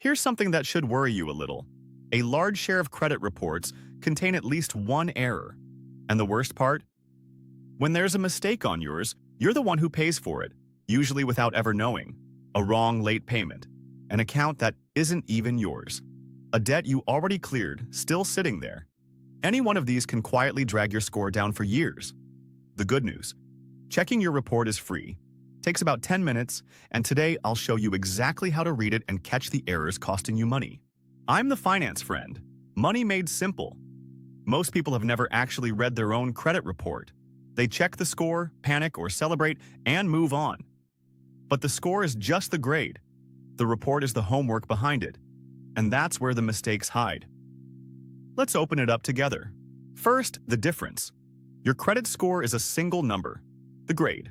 Here's something that should worry you a little. A large share of credit reports contain at least one error. And the worst part? When there's a mistake on yours, you're the one who pays for it, usually without ever knowing. A wrong late payment, an account that isn't even yours, a debt you already cleared still sitting there. Any one of these can quietly drag your score down for years. The good news: checking your report is free, takes about 10 minutes, and today I'll show you exactly how to read it and catch the errors costing you money. I'm the finance friend. Money made simple. Most people have never actually read their own credit report. They check the score, panic or celebrate, and move on. But the score is just the grade. The report is the homework behind it. And that's where the mistakes hide. Let's open it up together. First, the difference. Your credit score is a single number, the grade.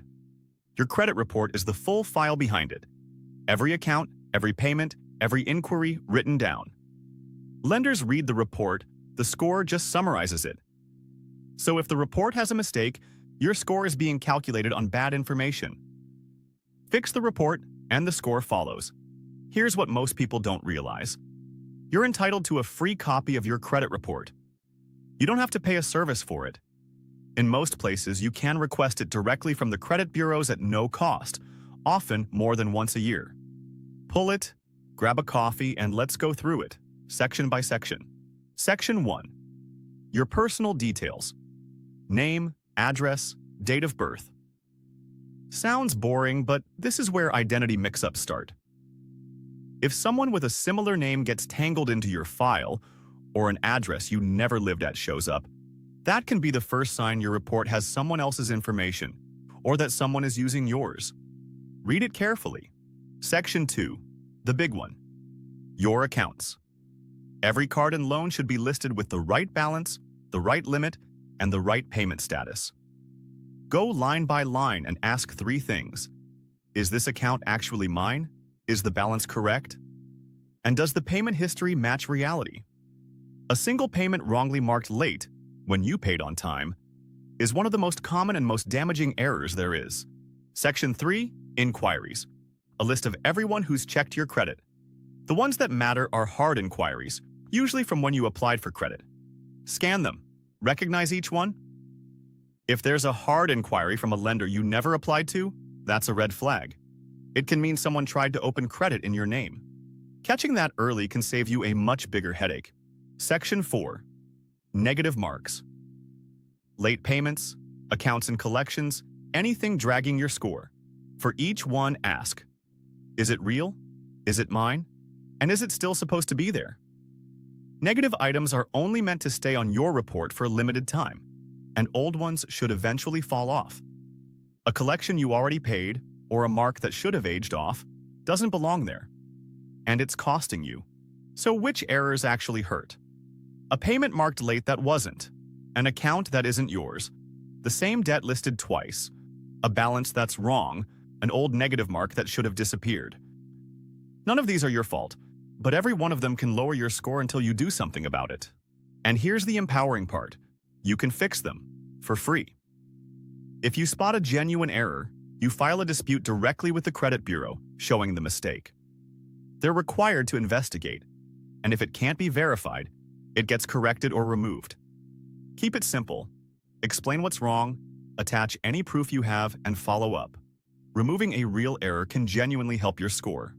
Your credit report is the full file behind it. Every account, every payment, every inquiry written down. Lenders read the report, the score just summarizes it. So if the report has a mistake, your score is being calculated on bad information. Fix the report, and the score follows. Here's what most people don't realize. You're entitled to a free copy of your credit report. You don't have to pay a service for it. In most places, you can request it directly from the credit bureaus at no cost, often more than once a year. Pull it, grab a coffee, and let's go through it, section by section. Section 1. Your personal details. Name, address, date of birth. Sounds boring, but this is where identity mix-ups start. If someone with a similar name gets tangled into your file, or an address you never lived at shows up, that can be the first sign your report has someone else's information, or that someone is using yours. Read it carefully. Section 2. The big one. Your accounts. Every card and loan should be listed with the right balance, the right limit, and the right payment status. Go line by line and ask 3 things. Is this account actually mine? Is the balance correct? And does the payment history match reality? A single payment wrongly marked late, when you paid on time, is one of the most common and most damaging errors there is. Section 3. Inquiries. A list of everyone who's checked your credit. The ones that matter are hard inquiries, usually from when you applied for credit. Scan them. Recognize each one? If there's a hard inquiry from a lender you never applied to, that's a red flag. It can mean someone tried to open credit in your name. Catching that early can save you a much bigger headache. Section 4. Negative marks. Late payments, accounts and collections, anything dragging your score. For each one, ask, is it real? Is it mine? And is it still supposed to be there? Negative items are only meant to stay on your report for a limited time, and old ones should eventually fall off. A collection you already paid, or a mark that should have aged off, doesn't belong there. And it's costing you. So which errors actually hurt? A payment marked late that wasn't, an account that isn't yours, the same debt listed twice, a balance that's wrong, an old negative mark that should have disappeared. None of these are your fault, but every one of them can lower your score until you do something about it. And here's the empowering part. You can fix them, for free. If you spot a genuine error, you file a dispute directly with the credit bureau, showing the mistake. They're required to investigate, and if it can't be verified, it gets corrected or removed. Keep it simple. Explain what's wrong, attach any proof you have, and follow up. Removing a real error can genuinely help your score.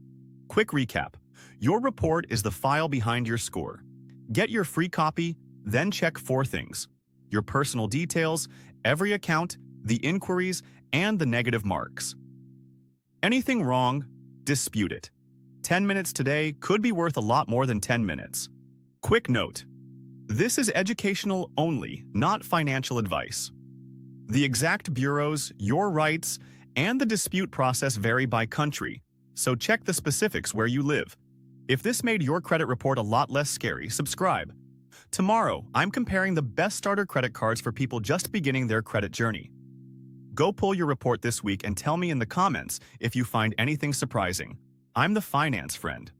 Quick recap. Your report is the file behind your score. Get your free copy, then check 4 things: your personal details, every account, the inquiries, and the negative marks. Anything wrong, dispute it. 10 minutes today could be worth a lot more than 10 minutes. Quick note. This is educational only, not financial advice. The exact bureaus, your rights, and the dispute process vary by country, so check the specifics where you live. If this made your credit report a lot less scary, subscribe. Tomorrow, I'm comparing the best starter credit cards for people just beginning their credit journey. Go pull your report this week and tell me in the comments if you find anything surprising. I'm the finance friend.